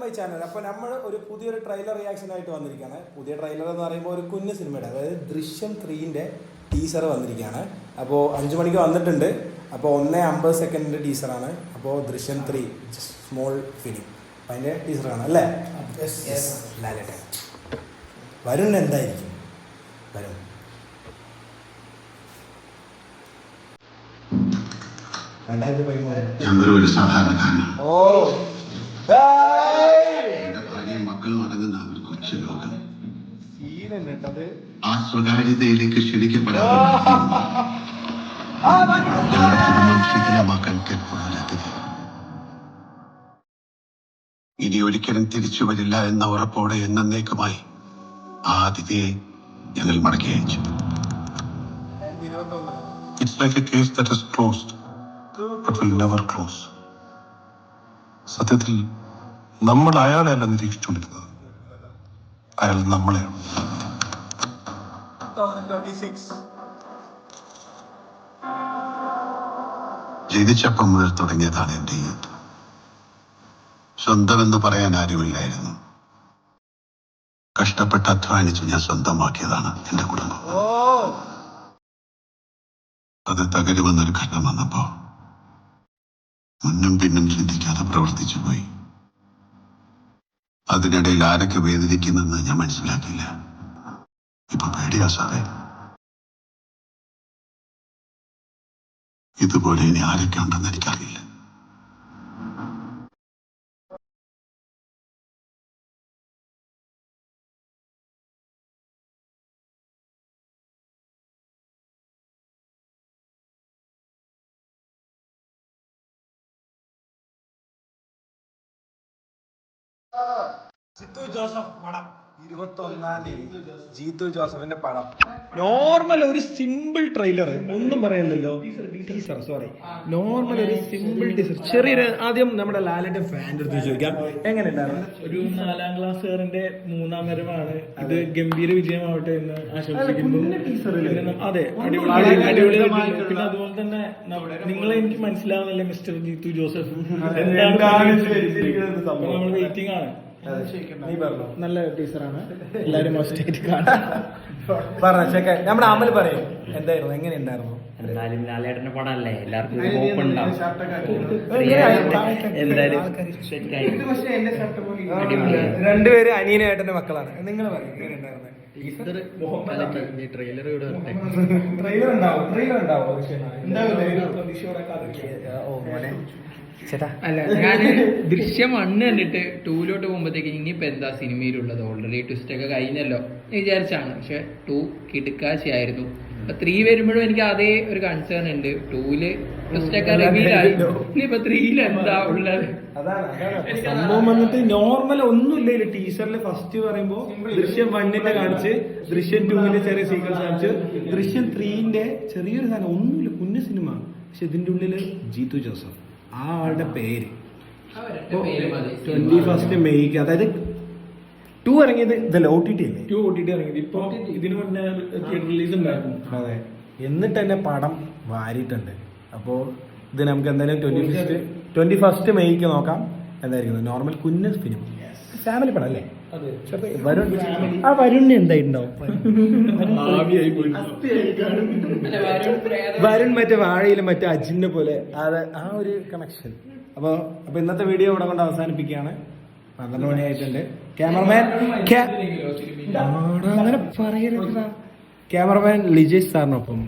My channel. അപ്പോൾ നമ്മൾ ഒരു പുതിയൊരു ട്രെയിലർ റിയാക്ഷൻ ആയിട്ട് വന്നിരിക്കുകയാണ്. പുതിയ ട്രെയിലർ എന്ന് പറയുമ്പോൾ ഒരു കുഞ്ഞു സിനിമയുടെ, അതായത് ദൃശ്യം 3ൻ്റെ ടീസർ വന്നിരിക്കുകയാണ്. അപ്പോൾ 5 മണിക്ക് വന്നിട്ടുണ്ട്. അപ്പോൾ 1:50 സെക്കൻഡിൻ്റെ ടീസറാണ്. അപ്പോൾ ദൃശ്യം 3 സ്മോൾ ഫിലിം, അപ്പം അതിൻ്റെ ടീസറാണ് അല്ലേ? ലാലേട്ടൻ വരുൺ എന്തായിരിക്കും? വരും ഒരു സാധാരണക്കാരനാണ്. എന്റെ ഭാര്യയും മക്കളും അടങ്ങുന്ന ഒരു കൊച്ചു ലോകം. ആ സ്വകാര്യതയിലേക്ക് ക്ഷണിക്കപ്പെടാതെ ശിഥിലമാക്കാൻ കേൾപ്പുള്ളത്. ഇനി ഒരിക്കലും തിരിച്ചു വരില്ല എന്ന ഉറപ്പോടെ എന്നേക്കുമായി ആ അതിഥിയെ ഞങ്ങൾ മടക്കി അയച്ചു. It's like a case that is closed but will never close. സത്യത്തിൽ നമ്മൾ അയാളെയല്ല നിരീക്ഷിച്ചുകൊണ്ടിരുന്നത്, അയാൾ നമ്മളെയാണ്. ജനിച്ചപ്പം മുതൽ തുടങ്ങിയതാണ് എന്റെ ഈ യുദ്ധം. സ്വന്തമെന്ന് പറയാൻ ആരുമില്ലായിരുന്നു. കഷ്ടപ്പെട്ട് അധ്വാനിച്ച് ഞാൻ സ്വന്തമാക്കിയതാണ് എന്റെ കുടുംബം. അത് തകരുമെന്നൊരു ഘട്ടം വന്നപ്പോ മുന്നും പിന്നും ചിന്തിക്കാതെ പ്രവർത്തിച്ചു പോയി. അതിനിടയിൽ ആരൊക്കെ വേദനിക്കുന്നെന്ന് ഞാൻ മനസ്സിലാക്കിയില്ല. ഇപ്പൊ പേടിയാ സാറേ. ഇതുപോലെ ഇനി ആരൊക്കെ ഉണ്ടെന്ന് എനിക്കറിയില്ല. ജിത്തു ജോസഫ് പടം 21-ാം തീയതി. ജിത്തു ജോസഫിന്റെ പടം നോർമൽ ഒരു സിമ്പിൾ ട്രെയിലർ, ഒന്നും പറയാനില്ലല്ലോ. ടീസർ, സോറി, നോർമൽ ഒരു സിമ്പിൾ ടീസർ. ചെറിയൊരു ആദ്യം നമ്മുടെ ലാലേട്ടൻ ഫാൻ്റെ അടുത്ത് ചോദിക്കാം, എങ്ങനെയുണ്ടായിരുന്നു? ഒരു 4ാം ക്ലാസ്സുകാരന്റെ 3ാം വരവാണ്. ഇത് ഗംഭീര വിജയമാവട്ടെ എന്ന് ആശംസിക്കുന്നു. അതെ, അടിപൊളി. പിന്നെ അതുപോലെ തന്നെ നിങ്ങളെ എനിക്ക് മനസ്സിലാവുന്നില്ല മിസ്റ്റർ ജിത്തു ജോസഫ്, നമ്മൾ വെയിറ്റിംഗ് ആണ്. നല്ല ടീച്ചറാണ്, എല്ലാവരും മസ്റ്റായിട്ട് കാണാം. നമ്മുടെ അമൽ പറയും എന്തായിരുന്നു, എങ്ങനെ ഉണ്ടായിരുന്നു? എന്തായാലും ലാലേട്ടന്റെ പടമല്ലേ, എല്ലാവർക്കും ഹോപ്പ് ഉണ്ടാവും. എന്തായാലും രണ്ടുപേരും അനിയനായിട്ടെന്റെ മക്കളാണ്. നിങ്ങൾ പറയും എങ്ങനെ ഉണ്ടായിരുന്നു? ട്രെയിലർ ഉണ്ടാവും. അല്ല, ഞാൻ ദൃശ്യം 1 കണ്ടിട്ട് 2 പോകുമ്പോഴത്തേക്ക് ഇനിയിപ്പോ എന്താ സിനിമയിലുള്ളത്, ഓൾറെഡി ട്വിസ്റ്റ് ഒക്കെ കഴിഞ്ഞല്ലോ വിചാരിച്ചാണ്. പക്ഷെ 2 കിടുക്കാശയായിരുന്നു. 3 വരുമ്പോഴും എനിക്ക് അതേ ഒരു കൺസേൺ ഉണ്ട്. 2 ട്വിസ്റ്റ് ഒക്കെ റിവീലായി, ഇനിയിപ്പോ 3 എന്താ ഉള്ളത്? സംഭവം വന്നിട്ട് നോർമൽ ഒന്നുമില്ല. ടീച്ചറിൽ ഫസ്റ്റ് പറയുമ്പോ ദൃശ്യം 1ന്റെ കാണിച്ച്, ദൃശ്യം 2ന്റെ ചെറിയ സീക്വൻസ് കാണിച്ച്, ദൃശ്യം 3ന്റെ ചെറിയൊരു സാധനം, ഒന്നുമില്ല, കുഞ്ഞു സിനിമ. പക്ഷെ ഇതിന്റെ ഉള്ളില് ജിത്തു ജോസഫ്, ആ ആളുടെ പേര് 21 മെയ്ക്ക്, അതായത് 2 ഇറങ്ങിയത് ഇതല്ല, OTT അല്ലേ? 2 OTT ഇറങ്ങിയത്. ഇപ്പൊ ഇതിന് മുന്നേ റിലീസ് ഉണ്ടായിരുന്നു. അതെ, എന്നിട്ട് തന്നെ പടം വാരിയിട്ടുണ്ട്. അപ്പോൾ ഇത് നമുക്ക് എന്തായാലും 21 മെയ്ക്ക് നോക്കാം എന്തായിരിക്കും. നോർമൽ കുഞ്ഞ് ഫിലിം, ഫാമിലി പടം അല്ലേ? വരുൺ എന്തായിട്ടുണ്ടാവും? വരുൺ മറ്റേ വാഴയിലും മറ്റേ അജിനെ പോലെ, അത് ആ ഒരു കണക്ഷൻ. അപ്പൊ ഇന്നത്തെ വീഡിയോ ഇവിടെ കൊണ്ട് അവസാനിപ്പിക്കുകയാണ്. 12 മണിയായിട്ടുണ്ട്. അങ്ങനെ പറയരുത്. ക്യാമറമാൻ ലിജേഷ് സാറിനൊപ്പം